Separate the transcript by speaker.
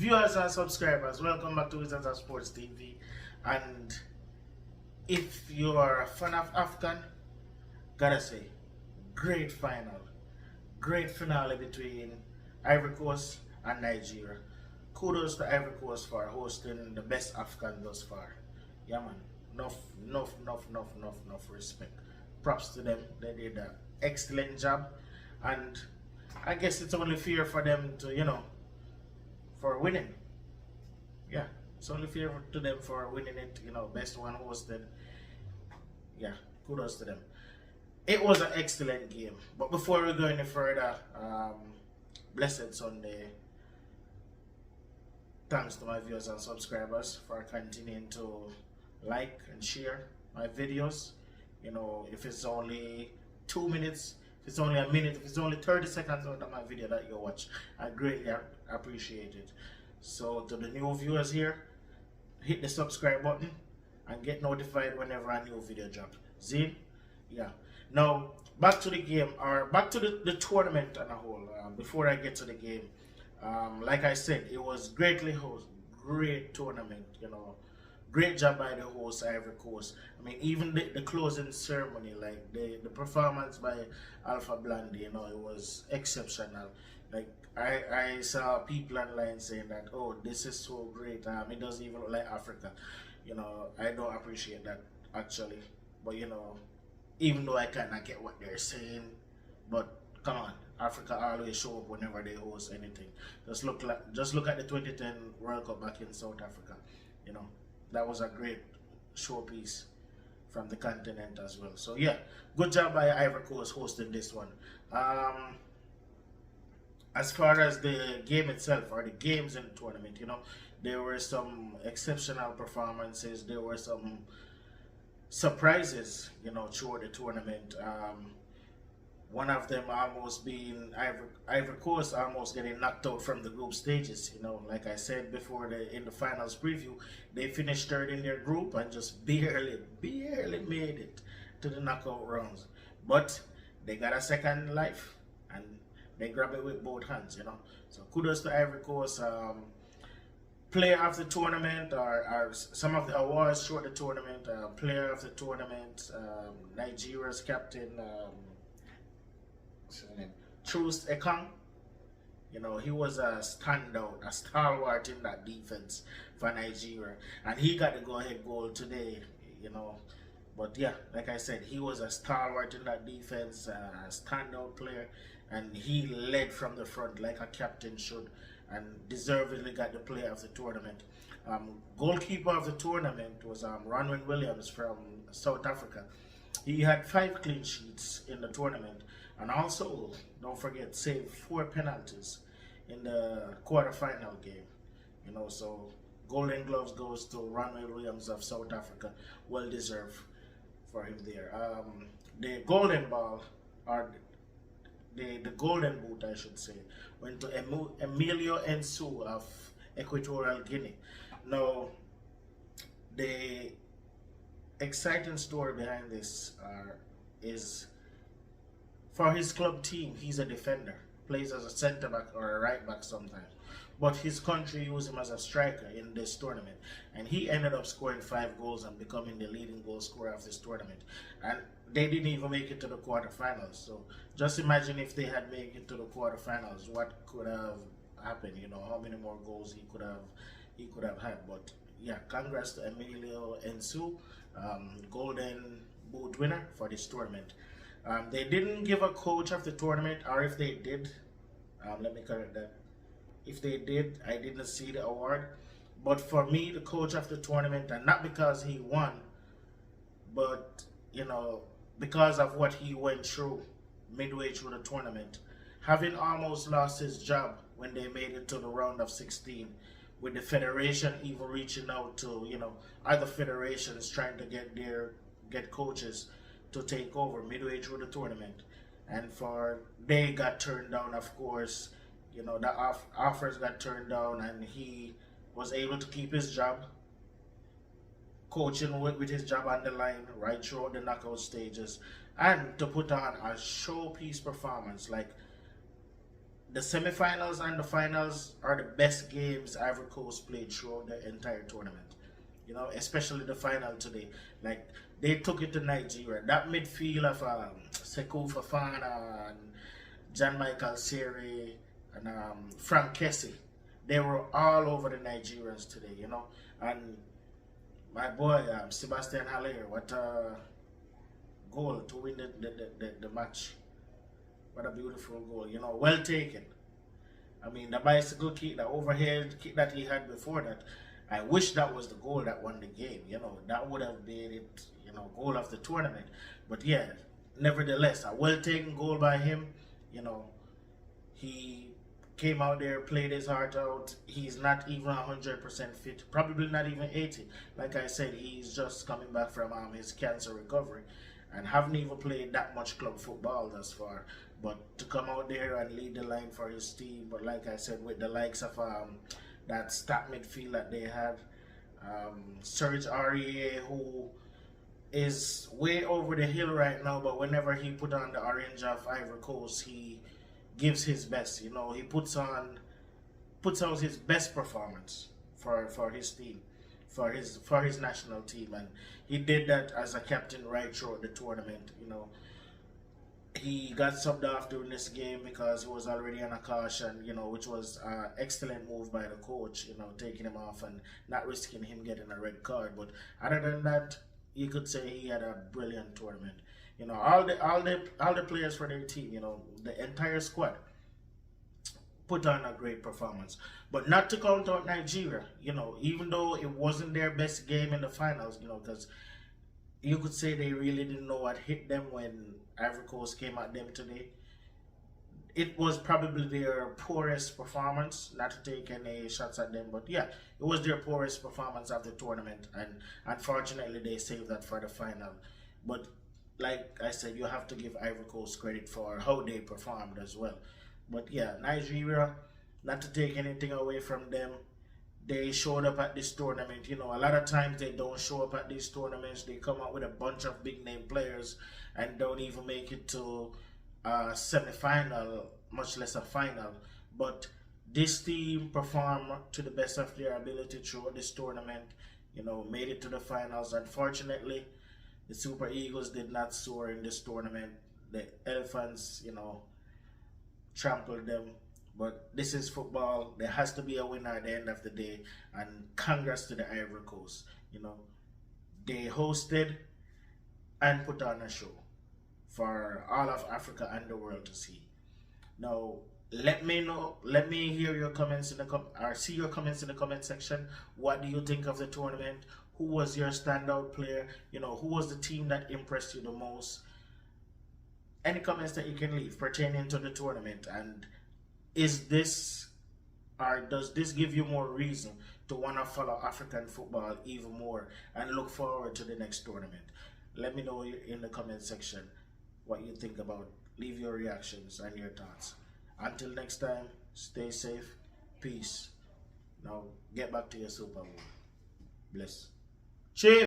Speaker 1: Viewers and subscribers, welcome back to Wizards of Sports TV. And if you are a fan of Afghan, gotta say, great final, great finale between Ivory Coast and Nigeria. Kudos to Ivory Coast for hosting the best Afghan thus far. Yeah, man, enough respect. Props to them, they did an excellent job, and I guess it's only fair for them to, for winning. Yeah, it's only fair to them for winning it, best one hosted. Yeah, kudos to them. It was an excellent game. But before we go any further, blessed Sunday. Thanks to my viewers and subscribers for continuing to like and share my videos. If it's only 2 minutes, if it's only a minute, if it's only 30 seconds out of my video that you watch, I greatly appreciate it. So to the new viewers here, hit the subscribe button and get notified whenever a new video drops. See? Yeah. Now back to the game, or back to the tournament on a whole. Before I get to the game, like I said, it was greatly hosted, great tournament. Great job by the host Ivory Coast. I mean, even the closing ceremony, like the performance by Alpha Blondy, it was exceptional. Like I saw people online saying that, oh, this is so great. It doesn't even look like Africa. I don't appreciate that actually. But even though I kind of get what they're saying, but come on, Africa always show up whenever they host anything. Just look at the 2010 World Cup back in South Africa. That was a great showpiece from the continent as well. So yeah, good job by Ivory Coast hosting this one. As far as the game itself, or the games in the tournament, there were some exceptional performances. There were some surprises, throughout the tournament. One of them almost being Ivory Coast almost getting knocked out from the group stages. Like I said before, in the finals preview, they finished third in their group and just barely made it to the knockout rounds. But they got a second life and they grab it with both hands. So kudos to Ivory Coast. Player of the tournament, or some of the awards throughout the tournament. Player of the tournament, Nigeria's captain. What's his name? Truce Ekong. He was a standout, a stalwart in that defense for Nigeria, and he got the go-ahead goal today. But yeah, like I said, he was a stalwart in that defense, a standout player, and he led from the front like a captain should, and deservedly got the player of the tournament. Goalkeeper of the tournament was Ronwen Williams from South Africa. He had 5 clean sheets in the tournament, and also, don't forget, saved 4 penalties in the quarterfinal game. So Golden Gloves goes to Ronwen Williams of South Africa. Well deserved for him there. The golden ball, or the golden boot, I should say, went to Emilio Ensu of Equatorial Guinea. Now, the exciting story behind this is, for his club team, he's a defender, plays as a centre back or a right back sometimes, but his country used him as a striker in this tournament, and he ended up scoring 5 goals and becoming the leading goal scorer of this tournament. And they didn't even make it to the quarterfinals. So just imagine if they had made it to the quarterfinals, what could have happened? How many more goals he could have had. But yeah, congrats to Emilio Ensu, golden boot winner for this tournament. They didn't give a coach of the tournament, or if they did, let me correct that. If they did, I didn't see the award. But for me, the coach of the tournament, and not because he won, but because of what he went through midway through the tournament, having almost lost his job when they made it to the round of 16, with the federation even reaching out to other federations trying to get coaches to take over midway through the tournament, and they got turned down, of course. The offers got turned down, and he was able to keep his job, coaching with his job on the line right throughout the knockout stages, and to put on a showpiece performance. Like, the semifinals and the finals are the best games Ivory Coast played throughout the entire tournament. You know, especially the final today. Like they took it to Nigeria. That midfield of Sekou Fafana and John Michael Seri and Frank Kessie, they were all over the Nigerians today. You know, and my boy Sebastian Haller, what a goal to win the match. What a beautiful goal. You know, well taken. I mean, the bicycle kick, the overhead kick that he had before that, I wish that was the goal that won the game. You know, that would have made it, you know, goal of the tournament. But yeah, nevertheless, a well taken goal by him. You know, he came out there, played his heart out. He's not even 100% fit, probably not even 80. Like I said, he's just coming back from his cancer recovery and haven't even played that much club football thus far. But to come out there and lead the line for his team, but like I said, with the likes of that stat midfield that they had, Serge Aurier, who is way over the hill right now, but whenever he put on the orange of Ivory Coast, he gives his best. You know, he puts out his best performance for his team, for his national team, and he did that as a captain right throughout the tournament. You know, he got subbed off during this game because he was already on a caution, you know, which was an excellent move by the coach, you know, taking him off and not risking him getting a red card. But other than that, you could say he had a brilliant tournament. You know, all the players for their team, you know, the entire squad put on a great performance. But not to count out Nigeria, you know, even though it wasn't their best game in the finals, you know, because you could say they really didn't know what hit them when Ivory Coast came at them today. It was probably their poorest performance, not to take any shots at them, but yeah, it was their poorest performance of the tournament, and unfortunately they saved that for the final. But like I said, you have to give Ivory Coast credit for how they performed as well. But yeah, Nigeria, not to take anything away from them, they showed up at this tournament. You know, a lot of times they don't show up at these tournaments. They come out with a bunch of big name players and don't even make it to a semi-final, much less a final. But this team performed to the best of their ability throughout this tournament. You know, made it to the finals. Unfortunately, the Super Eagles did not soar in this tournament. The Elephants, you know, trampled them. But this is football. There has to be a winner at the end of the day. And congrats to the Ivory Coast. You know, they hosted and put on a show for all of Africa and the world to see. Now, let me know. Let me hear your comments in the or see your comments in the comment section. What do you think of the tournament? Who was your standout player? You know, who was the team that impressed you the most? Any comments that you can leave pertaining to the tournament, and is this or does this give you more reason to want to follow African football even more and look forward to the next tournament? Let me know in the comment section what you think about. Leave your reactions and your thoughts. Until next time, stay safe. Peace. Now get back to your Super Bowl. Bless. Cheers.